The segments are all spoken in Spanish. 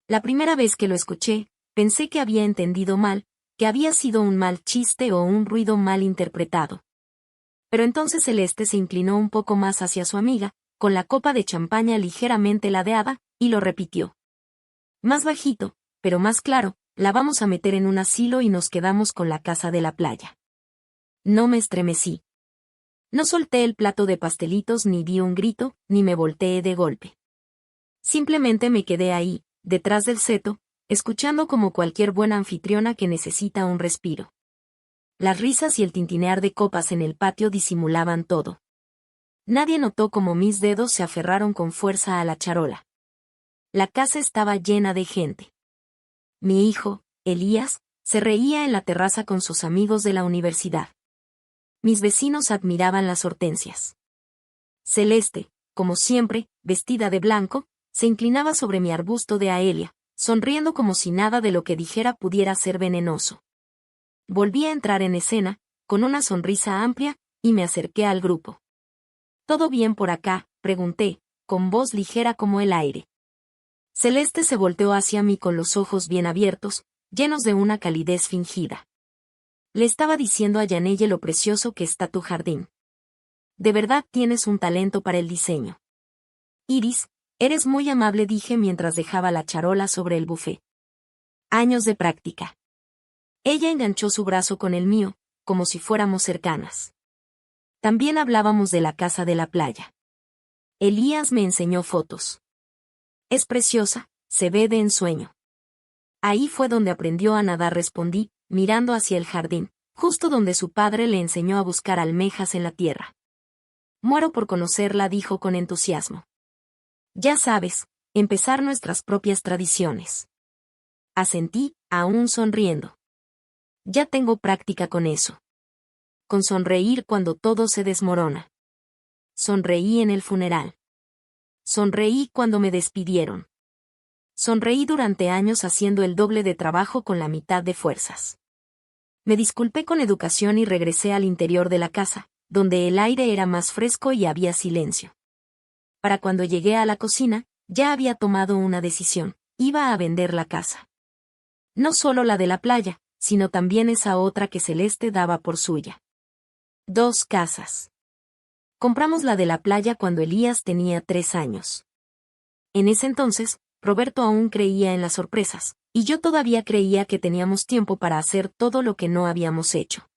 La primera vez que lo escuché, pensé que había entendido mal, que había sido un mal chiste o un ruido mal interpretado. Pero entonces Celeste se inclinó un poco más hacia su amiga, con la copa de champaña ligeramente ladeada, y lo repitió. Más bajito, pero más claro, la vamos a meter en un asilo y nos quedamos con la casa de la playa. No me estremecí. No solté el plato de pastelitos ni di un grito, ni me volteé de golpe. Simplemente me quedé ahí, detrás del seto, escuchando como cualquier buena anfitriona que necesita un respiro. Las risas y el tintinear de copas en el patio disimulaban todo. Nadie notó cómo mis dedos se aferraron con fuerza a la charola. La casa estaba llena de gente. Mi hijo, Elías, se reía en la terraza con sus amigos de la universidad. Mis vecinos admiraban las hortensias. Celeste, como siempre, vestida de blanco, se inclinaba sobre mi arbusto de aelia, sonriendo como si nada de lo que dijera pudiera ser venenoso. Volví a entrar en escena, con una sonrisa amplia, y me acerqué al grupo. ¿Todo bien por acá?, pregunté, con voz ligera como el aire. Celeste se volteó hacia mí con los ojos bien abiertos, llenos de una calidez fingida. Le estaba diciendo a Yanelle lo precioso que está tu jardín. De verdad tienes un talento para el diseño. Iris, eres muy amable, dije mientras dejaba la charola sobre el buffet. Años de práctica. Ella enganchó su brazo con el mío, como si fuéramos cercanas. También hablábamos de la casa de la playa. Elías me enseñó fotos. Es preciosa, se ve de ensueño. Ahí fue donde aprendió a nadar, respondí, mirando hacia el jardín, justo donde su padre le enseñó a buscar almejas en la tierra. Muero por conocerla, dijo con entusiasmo. Ya sabes, empezar nuestras propias tradiciones. Asentí, aún sonriendo. Ya tengo práctica con eso. Con sonreír cuando todo se desmorona. Sonreí en el funeral. Sonreí cuando me despidieron. Sonreí durante años haciendo el doble de trabajo con la mitad de fuerzas. Me disculpé con educación y regresé al interior de la casa, donde el aire era más fresco y había silencio. Para cuando llegué a la cocina, ya había tomado una decisión: iba a vender la casa. No solo la de la playa, sino también esa otra que Celeste daba por suya. 2 casas. Compramos la de la playa cuando Elías tenía 3 años. En ese entonces, Roberto aún creía en las sorpresas, y yo todavía creía que teníamos tiempo para hacer todo lo que no habíamos hecho.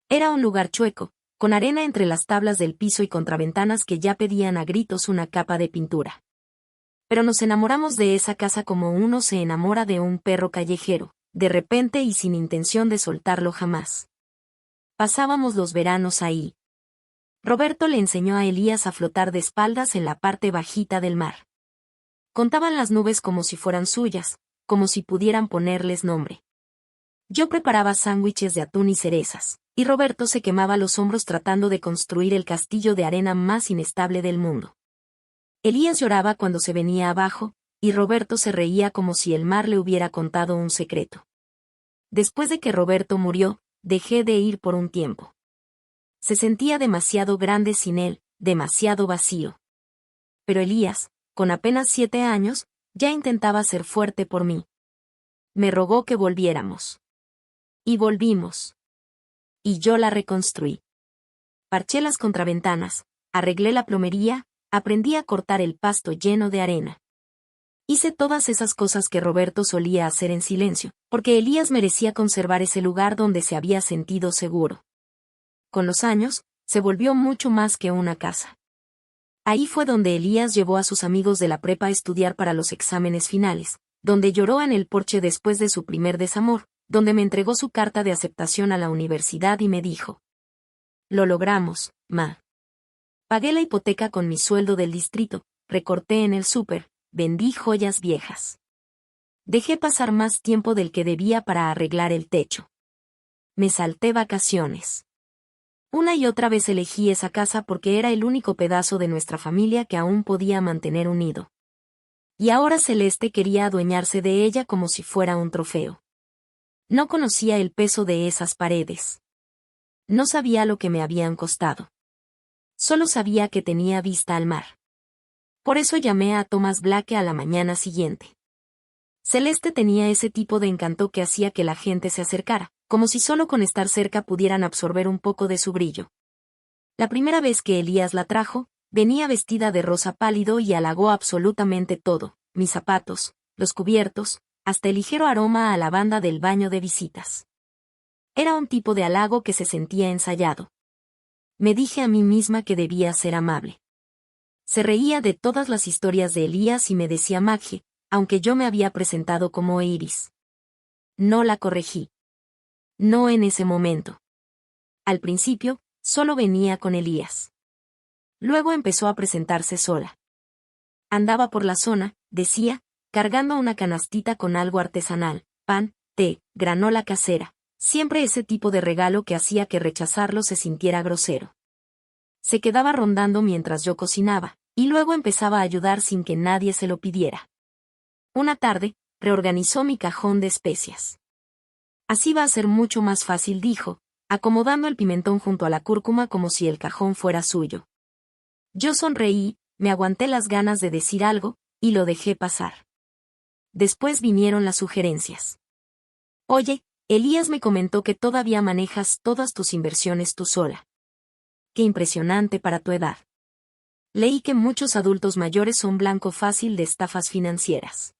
Era un lugar chueco, con arena entre las tablas del piso y contraventanas que ya pedían a gritos una capa de pintura. Pero nos enamoramos de esa casa como uno se enamora de un perro callejero, de repente y sin intención de soltarlo jamás. Pasábamos los veranos ahí. Roberto le enseñó a Elías a flotar de espaldas en la parte bajita del mar. Contaban las nubes como si fueran suyas, como si pudieran ponerles nombre. Yo preparaba sándwiches de atún y cerezas, y Roberto se quemaba los hombros tratando de construir el castillo de arena más inestable del mundo. Elías lloraba cuando se venía abajo, y Roberto se reía como si el mar le hubiera contado un secreto. Después de que Roberto murió, dejé de ir por un tiempo. Se sentía demasiado grande sin él, demasiado vacío. Pero Elías, con apenas 7 años, ya intentaba ser fuerte por mí. Me rogó que volviéramos. Y volvimos. Y yo la reconstruí. Parché las contraventanas, arreglé la plomería, aprendí a cortar el pasto lleno de arena. Hice todas esas cosas que Roberto solía hacer en silencio, porque Elías merecía conservar ese lugar donde se había sentido seguro. Con los años, se volvió mucho más que una casa. Ahí fue donde Elías llevó a sus amigos de la prepa a estudiar para los exámenes finales, donde lloró en el porche después de su primer desamor, donde me entregó su carta de aceptación a la universidad y me dijo: «Lo logramos, ma». Pagué la hipoteca con mi sueldo del distrito, recorté en el súper, vendí joyas viejas. Dejé pasar más tiempo del que debía para arreglar el techo. Me salté vacaciones. Una y otra vez elegí esa casa porque era el único pedazo de nuestra familia que aún podía mantener unido. Y ahora Celeste quería adueñarse de ella como si fuera un trofeo. No conocía el peso de esas paredes. No sabía lo que me habían costado. Solo sabía que tenía vista al mar. Por eso llamé a Thomas Blake a la mañana siguiente. Celeste tenía ese tipo de encanto que hacía que la gente se acercara, como si solo con estar cerca pudieran absorber un poco de su brillo. La primera vez que Elías la trajo, venía vestida de rosa pálido y halagó absolutamente todo, mis zapatos, los cubiertos, hasta el ligero aroma a lavanda del baño de visitas. Era un tipo de halago que se sentía ensayado. Me dije a mí misma que debía ser amable. Se reía de todas las historias de Elías y me decía Maggie, aunque yo me había presentado como Iris. No la corregí. No en ese momento. Al principio, solo venía con Elías. Luego empezó a presentarse sola. Andaba por la zona, decía, cargando una canastita con algo artesanal, pan, té, granola casera, siempre ese tipo de regalo que hacía que rechazarlo se sintiera grosero. Se quedaba rondando mientras yo cocinaba, y luego empezaba a ayudar sin que nadie se lo pidiera. Una tarde, reorganizó mi cajón de especias. Así va a ser mucho más fácil, dijo, acomodando el pimentón junto a la cúrcuma como si el cajón fuera suyo. Yo sonreí, me aguanté las ganas de decir algo, y lo dejé pasar. Después vinieron las sugerencias. Oye, Elías me comentó que todavía manejas todas tus inversiones tú sola. Qué impresionante para tu edad. Leí que muchos adultos mayores son blanco fácil de estafas financieras.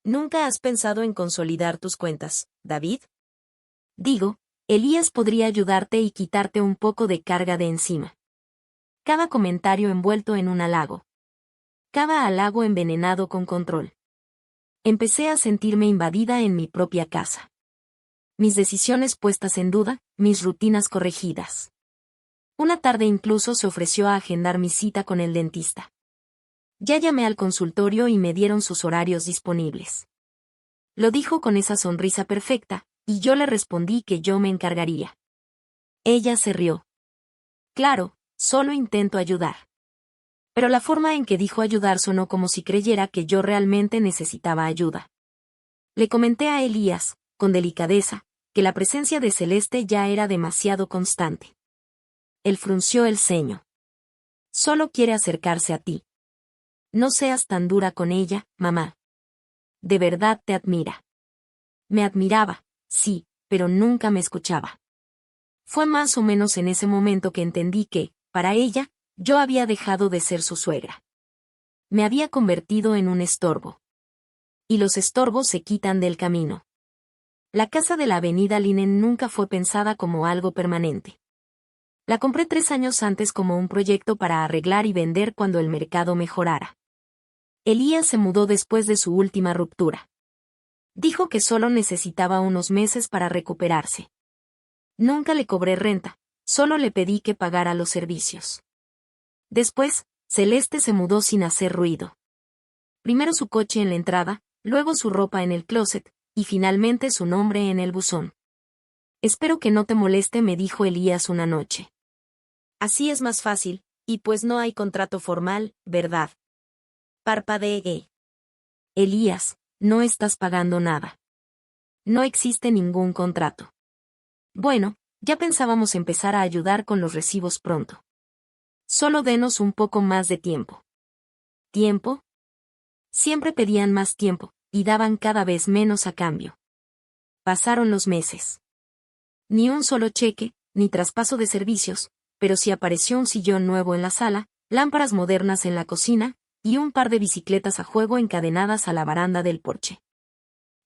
¿Nunca has pensado en consolidar tus cuentas, David? Digo, Elías podría ayudarte y quitarte un poco de carga de encima. Cada comentario envuelto en un halago. Cada halago envenenado con control. Empecé a sentirme invadida en mi propia casa. Mis decisiones puestas en duda, mis rutinas corregidas. Una tarde incluso se ofreció a agendar mi cita con el dentista. Ya llamé al consultorio y me dieron sus horarios disponibles. Lo dijo con esa sonrisa perfecta, y yo le respondí que yo me encargaría. Ella se rió. Claro, solo intento ayudar. Pero la forma en que dijo ayudar sonó como si creyera que yo realmente necesitaba ayuda. Le comenté a Elías, con delicadeza, que la presencia de Celeste ya era demasiado constante. Él frunció el ceño. Solo quiere acercarse a ti. No seas tan dura con ella, mamá. De verdad te admira. Me admiraba, sí, pero nunca me escuchaba. Fue más o menos en ese momento que entendí que, para ella, yo había dejado de ser su suegra. Me había convertido en un estorbo. Y los estorbos se quitan del camino. La casa de la avenida Linen nunca fue pensada como algo permanente. La compré 3 años antes como un proyecto para arreglar y vender cuando el mercado mejorara. Elías se mudó después de su última ruptura. Dijo que solo necesitaba unos meses para recuperarse. Nunca le cobré renta, solo le pedí que pagara los servicios. Después, Celeste se mudó sin hacer ruido. Primero su coche en la entrada, luego su ropa en el closet, y finalmente su nombre en el buzón. Espero que no te moleste, me dijo Elías una noche. Así es más fácil, y pues no hay contrato formal, ¿verdad? Parpadeé. Elías, no estás pagando nada. No existe ningún contrato. Bueno, ya pensábamos empezar a ayudar con los recibos pronto. Solo denos un poco más de tiempo. ¿Tiempo? Siempre pedían más tiempo, y daban cada vez menos a cambio. Pasaron los meses. Ni un solo cheque, ni traspaso de servicios, pero sí apareció un sillón nuevo en la sala, lámparas modernas en la cocina, y un par de bicicletas a juego encadenadas a la baranda del porche.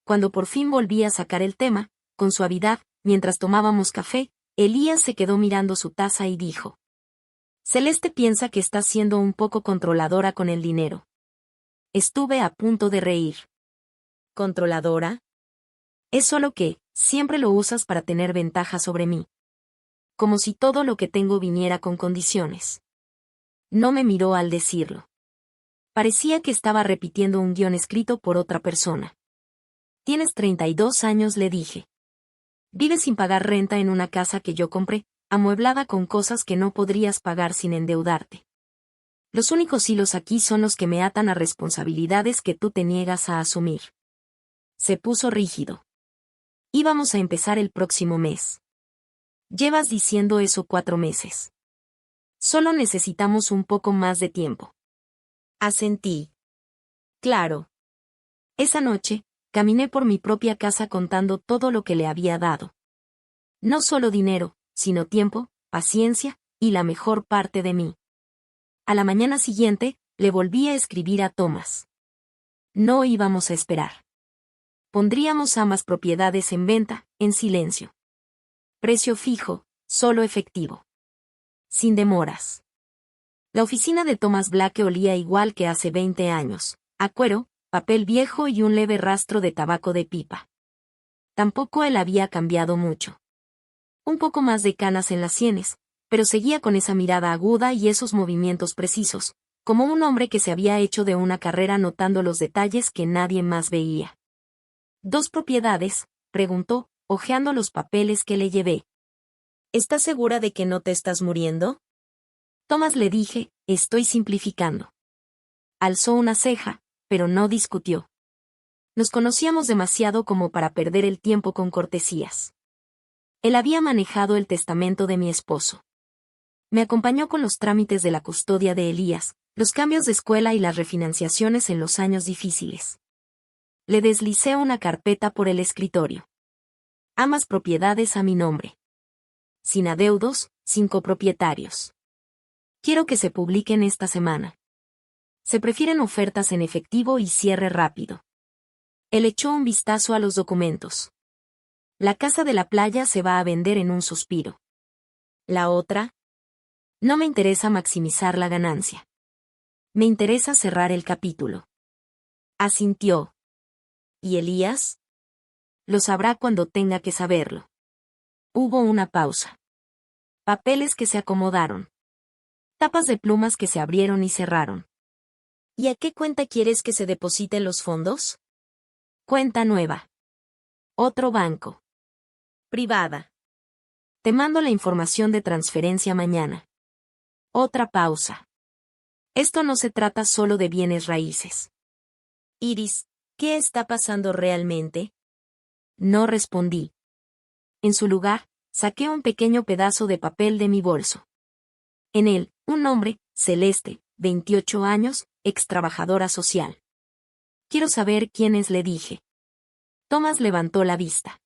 Cuando por fin volví a sacar el tema, con suavidad, mientras tomábamos café, Elías se quedó mirando su taza y dijo: Celeste piensa que estás siendo un poco controladora con el dinero. Estuve a punto de reír. ¿Controladora? Es solo que, siempre lo usas para tener ventaja sobre mí. Como si todo lo que tengo viniera con condiciones. No me miró al decirlo. Parecía que estaba repitiendo un guión escrito por otra persona. Tienes 32 años, le dije. Vives sin pagar renta en una casa que yo compré, amueblada con cosas que no podrías pagar sin endeudarte. Los únicos hilos aquí son los que me atan a responsabilidades que tú te niegas a asumir. Se puso rígido. Íbamos a empezar el próximo mes. Llevas diciendo eso 4 meses. Solo necesitamos un poco más de tiempo. Asentí. Claro. Esa noche, caminé por mi propia casa contando todo lo que le había dado. No solo dinero, sino tiempo, paciencia, y la mejor parte de mí. A la mañana siguiente, le volví a escribir a Thomas. No íbamos a esperar. Pondríamos ambas propiedades en venta, en silencio. Precio fijo, solo efectivo. Sin demoras. La oficina de Thomas Black olía igual que hace 20 años, a cuero, papel viejo y un leve rastro de tabaco de pipa. Tampoco él había cambiado mucho. Un poco más de canas en las sienes, pero seguía con esa mirada aguda y esos movimientos precisos, como un hombre que se había hecho de una carrera notando los detalles que nadie más veía. ¿2 propiedades?, preguntó, hojeando los papeles que le llevé. ¿Estás segura de que no te estás muriendo? Thomas, le dije, estoy simplificando. Alzó una ceja, pero no discutió. Nos conocíamos demasiado como para perder el tiempo con cortesías. Él había manejado el testamento de mi esposo. Me acompañó con los trámites de la custodia de Elías, los cambios de escuela y las refinanciaciones en los años difíciles. Le deslicé una carpeta por el escritorio. Ambas propiedades a mi nombre. Sin adeudos, sin copropietarios. Quiero que se publiquen esta semana. Se prefieren ofertas en efectivo y cierre rápido. Él echó un vistazo a los documentos. La casa de la playa se va a vender en un suspiro. ¿La otra? No me interesa maximizar la ganancia. Me interesa cerrar el capítulo. Asintió. ¿Y Elías? Lo sabrá cuando tenga que saberlo. Hubo una pausa. Papeles que se acomodaron. Tapas de plumas que se abrieron y cerraron. ¿Y a qué cuenta quieres que se depositen los fondos? Cuenta nueva. Otro banco. Privada. Te mando la información de transferencia mañana. Otra pausa. Esto no se trata solo de bienes raíces. Iris, ¿qué está pasando realmente? No respondí. En su lugar, saqué un pequeño pedazo de papel de mi bolso. En él, un nombre, Celeste, 28 años, ex trabajadora social. Quiero saber quién es, le dije. Thomas levantó la vista.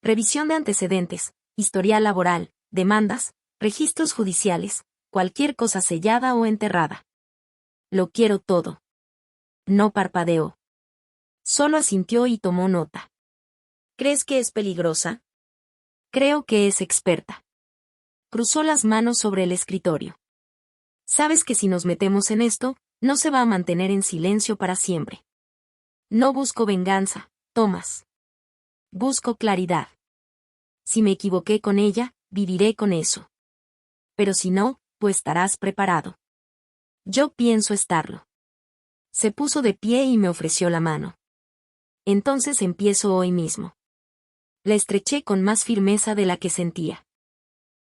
Revisión de antecedentes, historial laboral, demandas, registros judiciales, cualquier cosa sellada o enterrada. Lo quiero todo. No parpadeó. Solo asintió y tomó nota. ¿Crees que es peligrosa? Creo que es experta. Cruzó las manos sobre el escritorio. Sabes que si nos metemos en esto, no se va a mantener en silencio para siempre. No busco venganza, Thomas. Busco claridad. Si me equivoqué con ella, viviré con eso. Pero si no, pues estarás preparado. Yo pienso estarlo. Se puso de pie y me ofreció la mano. Entonces empiezo hoy mismo. La estreché con más firmeza de la que sentía.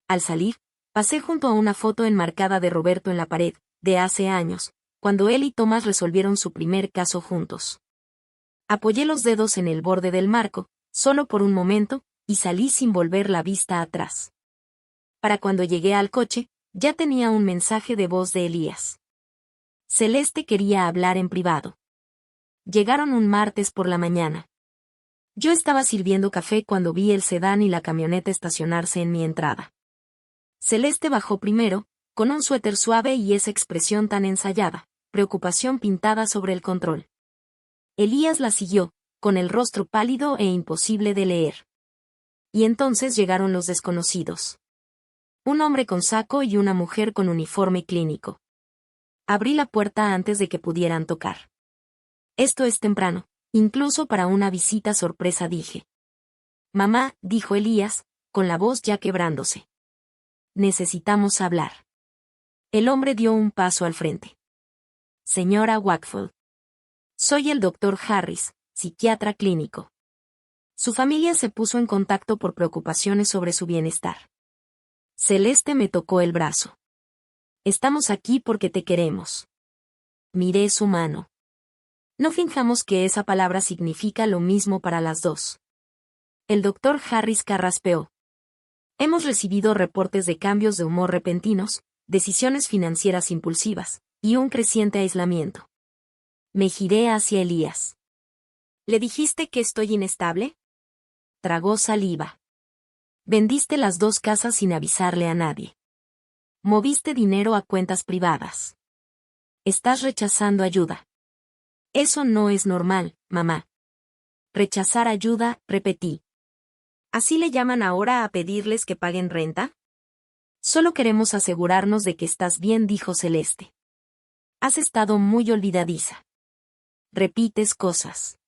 Al salir, pasé junto a una foto enmarcada de Roberto en la pared, de hace años, cuando él y Tomás resolvieron su primer caso juntos. Apoyé los dedos en el borde del marco, solo por un momento, y salí sin volver la vista atrás. Para cuando llegué al coche, ya tenía un mensaje de voz de Elías. Celeste quería hablar en privado. Llegaron un martes por la mañana. Yo estaba sirviendo café cuando vi el sedán y la camioneta estacionarse en mi entrada. Celeste bajó primero, con un suéter suave y esa expresión tan ensayada, preocupación pintada sobre el control. Elías la siguió, con el rostro pálido e imposible de leer. Y entonces llegaron los desconocidos. Un hombre con saco y una mujer con uniforme clínico. Abrí la puerta antes de que pudieran tocar. Esto es temprano, incluso para una visita sorpresa, dije. Mamá, dijo Elías, con la voz ya quebrándose. Necesitamos hablar. El hombre dio un paso al frente. Señora Wakefield. Soy el doctor Harris, psiquiatra clínico. Su familia se puso en contacto por preocupaciones sobre su bienestar. Celeste me tocó el brazo. Estamos aquí porque te queremos. Miré su mano. No finjamos que esa palabra significa lo mismo para las dos. El doctor Harris carraspeó. Hemos recibido reportes de cambios de humor repentinos, decisiones financieras impulsivas, y un creciente aislamiento. Me giré hacia Elías. ¿Le dijiste que estoy inestable? Tragó saliva. Vendiste las 2 casas sin avisarle a nadie. Moviste dinero a cuentas privadas. Estás rechazando ayuda. Eso no es normal, mamá. Rechazar ayuda, repetí. ¿Así le llaman ahora a pedirles que paguen renta? Solo queremos asegurarnos de que estás bien, dijo Celeste. Has estado muy olvidadiza. Repites cosas.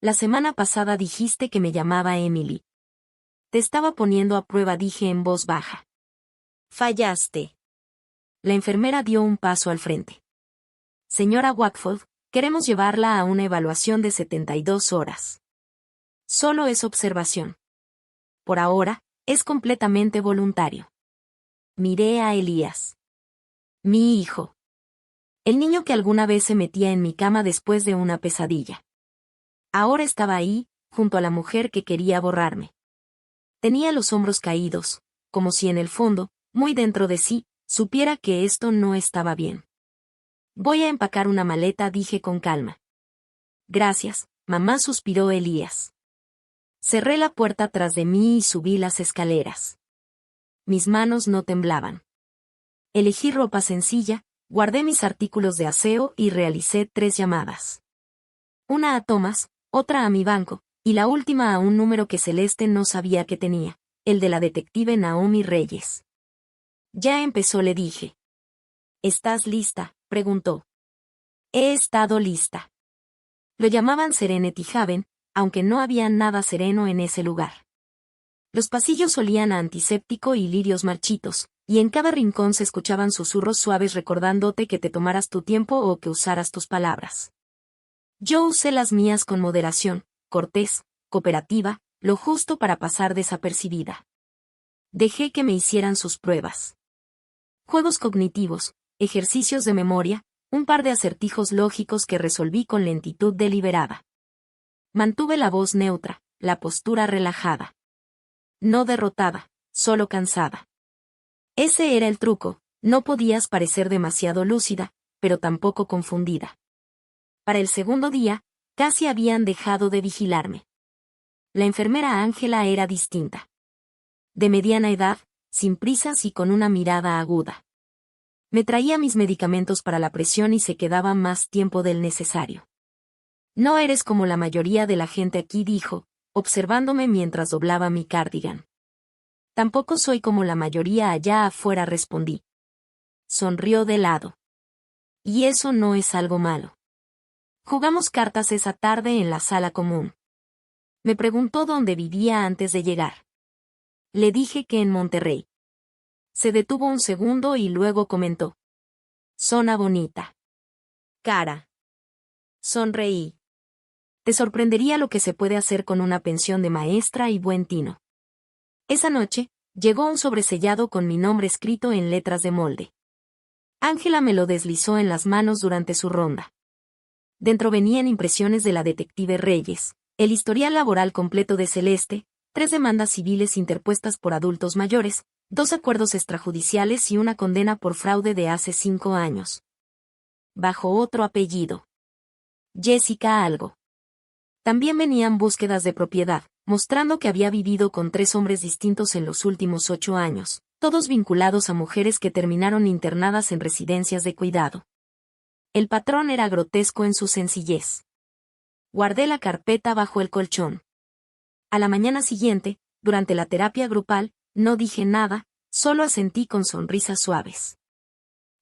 La semana pasada dijiste que me llamaba Emily. Te estaba poniendo a prueba, dije en voz baja. Fallaste. La enfermera dio un paso al frente. Señora Wackford, queremos llevarla a una evaluación de 72 horas. Solo es observación. Por ahora, es completamente voluntario. Miré a Elías. Mi hijo. El niño que alguna vez se metía en mi cama después de una pesadilla. Ahora estaba ahí, junto a la mujer que quería borrarme. Tenía los hombros caídos, como si en el fondo, muy dentro de sí, supiera que esto no estaba bien. Voy a empacar una maleta, dije con calma. Gracias, mamá, suspiró Elías. Cerré la puerta tras de mí y subí las escaleras. Mis manos no temblaban. Elegí ropa sencilla, guardé mis artículos de aseo y realicé 3 llamadas. Una a Thomas, otra a mi banco, y la última a un número que Celeste no sabía que tenía, el de la detective Naomi Reyes. Ya empezó, le dije. ¿Estás lista?, preguntó. He estado lista. Lo llamaban Serenity Haven, aunque no había nada sereno en ese lugar. Los pasillos olían a antiséptico y lirios marchitos, y en cada rincón se escuchaban susurros suaves recordándote que te tomaras tu tiempo o que usaras tus palabras. Yo usé las mías con moderación, cortés, cooperativa, lo justo para pasar desapercibida. Dejé que me hicieran sus pruebas. Juegos cognitivos, ejercicios de memoria, un par de acertijos lógicos que resolví con lentitud deliberada. Mantuve la voz neutra, la postura relajada. No derrotada, solo cansada. Ese era el truco, no podías parecer demasiado lúcida, pero tampoco confundida. Para el segundo día, casi habían dejado de vigilarme. La enfermera Ángela era distinta. De mediana edad, sin prisas y con una mirada aguda. Me traía mis medicamentos para la presión y se quedaba más tiempo del necesario. No eres como la mayoría de la gente aquí, dijo, observándome mientras doblaba mi cardigan. Tampoco soy como la mayoría allá afuera, respondí. Sonrió de lado. Y eso no es algo malo. Jugamos cartas esa tarde en la sala común. Me preguntó dónde vivía antes de llegar. Le dije que en Monterrey. Se detuvo un segundo y luego comentó. Zona bonita. Cara. Sonreí. Te sorprendería lo que se puede hacer con una pensión de maestra y buen tino. Esa noche, llegó un sobresellado con mi nombre escrito en letras de molde. Ángela me lo deslizó en las manos durante su ronda. Dentro venían impresiones de la detective Reyes, el historial laboral completo de Celeste, 3 demandas civiles interpuestas por adultos mayores, 2 acuerdos extrajudiciales y una condena por fraude de hace 5 años. Bajo otro apellido. Jessica algo. También venían búsquedas de propiedad, mostrando que había vivido con 3 hombres distintos en los últimos 8 años, todos vinculados a mujeres que terminaron internadas en residencias de cuidado. El patrón era grotesco en su sencillez. Guardé la carpeta bajo el colchón. A la mañana siguiente, durante la terapia grupal, no dije nada, solo asentí con sonrisas suaves.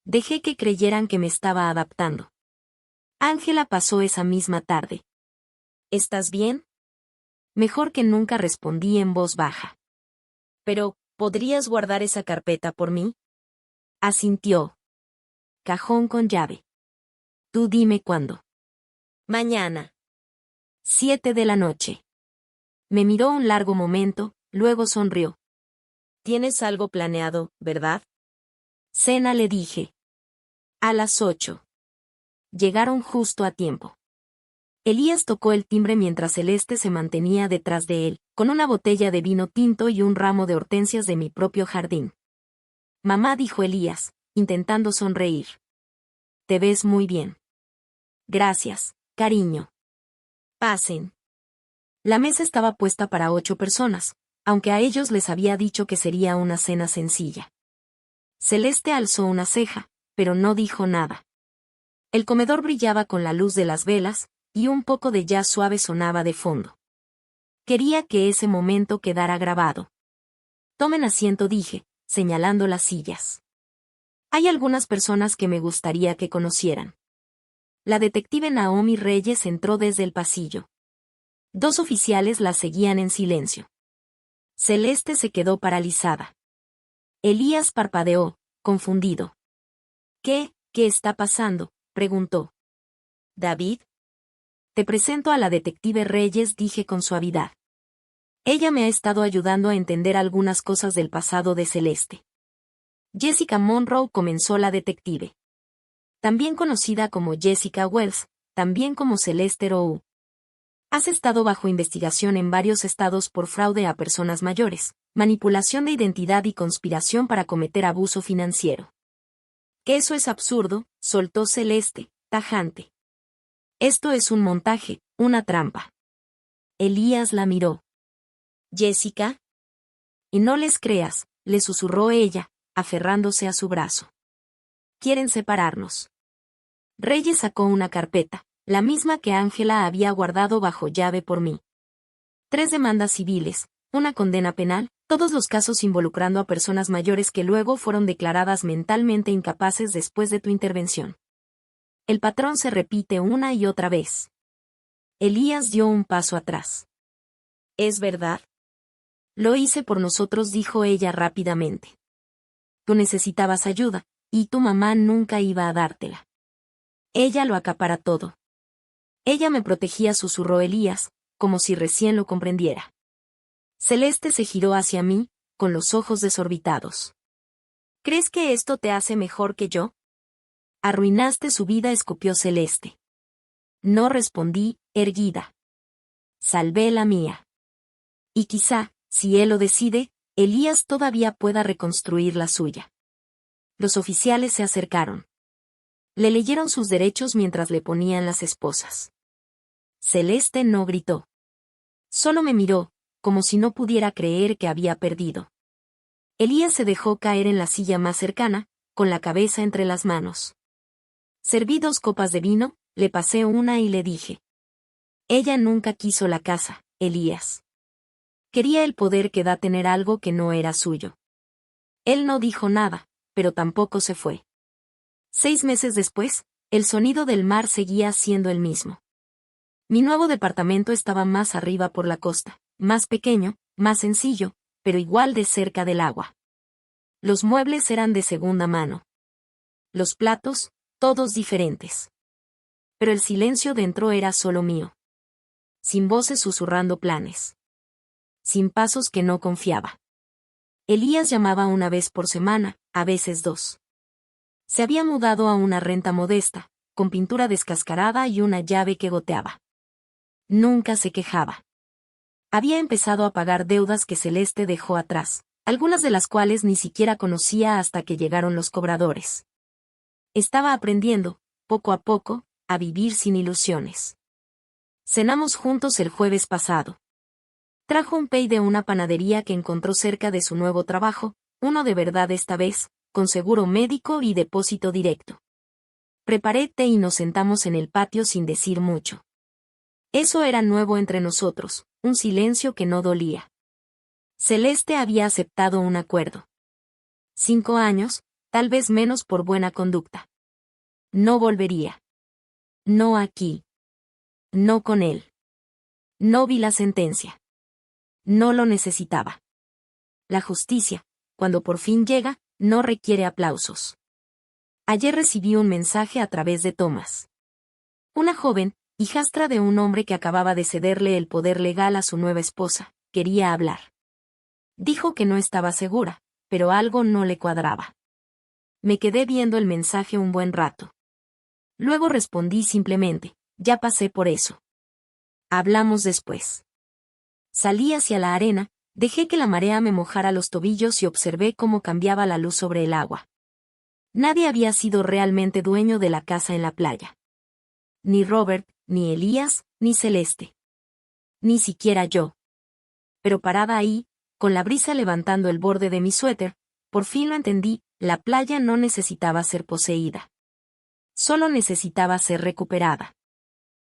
Dejé que creyeran que me estaba adaptando. Ángela pasó esa misma tarde. ¿Estás bien? Mejor que nunca, respondí en voz baja. Pero, ¿podrías guardar esa carpeta por mí? Asintió. Cajón con llave. Tú dime cuándo. Mañana. 7 de la noche. Me miró un largo momento, luego sonrió. Tienes algo planeado, ¿verdad? Cena, le dije. A las 8. Llegaron justo a tiempo. Elías tocó el timbre mientras Celeste se mantenía detrás de él, con una botella de vino tinto y un ramo de hortensias de mi propio jardín. Mamá, dijo Elías, intentando sonreír. Te ves muy bien. Gracias, cariño. Pasen. La mesa estaba puesta para 8 personas, aunque a ellos les había dicho que sería una cena sencilla. Celeste alzó una ceja, pero no dijo nada. El comedor brillaba con la luz de las velas, y un poco de jazz suave sonaba de fondo. Quería que ese momento quedara grabado. Tomen asiento, dije, señalando las sillas. Hay algunas personas que me gustaría que conocieran. La detective Naomi Reyes entró desde el pasillo. 2 oficiales la seguían en silencio. Celeste se quedó paralizada. Elías parpadeó, confundido. ¿Qué está pasando?, preguntó. ¿David? Te presento a la detective Reyes, dije con suavidad. Ella me ha estado ayudando a entender algunas cosas del pasado de Celeste. Jessica Monroe, comenzó la detective. También conocida como Jessica Wells, también como Celeste Rowe. Has estado bajo investigación en varios estados por fraude a personas mayores, manipulación de identidad y conspiración para cometer abuso financiero. Que eso es absurdo, soltó Celeste, tajante. Esto es un montaje, una trampa. Elías la miró. ¿Jessica? Y no les creas, le susurró ella, aferrándose a su brazo. Quieren separarnos. Reyes sacó una carpeta, la misma que Ángela había guardado bajo llave por mí. 3 demandas civiles, una condena penal, todos los casos involucrando a personas mayores que luego fueron declaradas mentalmente incapaces después de tu intervención. El patrón se repite una y otra vez. Elías dio un paso atrás. ¿Es verdad? Lo hice por nosotros, dijo ella rápidamente. Tú necesitabas ayuda, y tu mamá nunca iba a dártela. Ella lo acapara todo. Ella me protegía, susurró Elías, como si recién lo comprendiera. Celeste se giró hacia mí, con los ojos desorbitados. ¿Crees que esto te hace mejor que yo? Arruinaste su vida, escupió Celeste. No respondí, erguida. Salvé la mía. Y quizá, si él lo decide, Elías todavía pueda reconstruir la suya. Los oficiales se acercaron. Le leyeron sus derechos mientras le ponían las esposas. Celeste no gritó. Solo me miró, como si no pudiera creer que había perdido. Elías se dejó caer en la silla más cercana, con la cabeza entre las manos. Serví 2 copas de vino, le pasé una y le dije. Ella nunca quiso la casa, Elías. Quería el poder que da tener algo que no era suyo. Él no dijo nada, pero tampoco se fue. 6 meses después, el sonido del mar seguía siendo el mismo. Mi nuevo departamento estaba más arriba por la costa, más pequeño, más sencillo, pero igual de cerca del agua. Los muebles eran de segunda mano. Los platos, todos diferentes. Pero el silencio dentro era solo mío. Sin voces susurrando planes. Sin pasos que no confiaba. Elías llamaba una vez por semana, a veces 2. Se había mudado a una renta modesta, con pintura descascarada y una llave que goteaba. Nunca se quejaba. Había empezado a pagar deudas que Celeste dejó atrás, algunas de las cuales ni siquiera conocía hasta que llegaron los cobradores. Estaba aprendiendo, poco a poco, a vivir sin ilusiones. Cenamos juntos el jueves pasado. Trajo un pay de una panadería que encontró cerca de su nuevo trabajo, uno de verdad esta vez, con seguro médico y depósito directo. Preparé té y nos sentamos en el patio sin decir mucho. Eso era nuevo entre nosotros, un silencio que no dolía. Celeste había aceptado un acuerdo. 5 años, tal vez menos por buena conducta. No volvería. No aquí. No con él. No vi la sentencia. No lo necesitaba. La justicia, cuando por fin llega, no requiere aplausos. Ayer recibí un mensaje a través de Thomas. Una joven, hijastra de un hombre que acababa de cederle el poder legal a su nueva esposa, quería hablar. Dijo que no estaba segura, pero algo no le cuadraba. Me quedé viendo el mensaje un buen rato. Luego respondí simplemente, ya pasé por eso. Hablamos después. Salí hacia la arena, dejé que la marea me mojara los tobillos y observé cómo cambiaba la luz sobre el agua. Nadie había sido realmente dueño de la casa en la playa. Ni Robert, ni Elías, ni Celeste. Ni siquiera yo. Pero parada ahí, con la brisa levantando el borde de mi suéter, por fin lo entendí, la playa no necesitaba ser poseída. Solo necesitaba ser recuperada.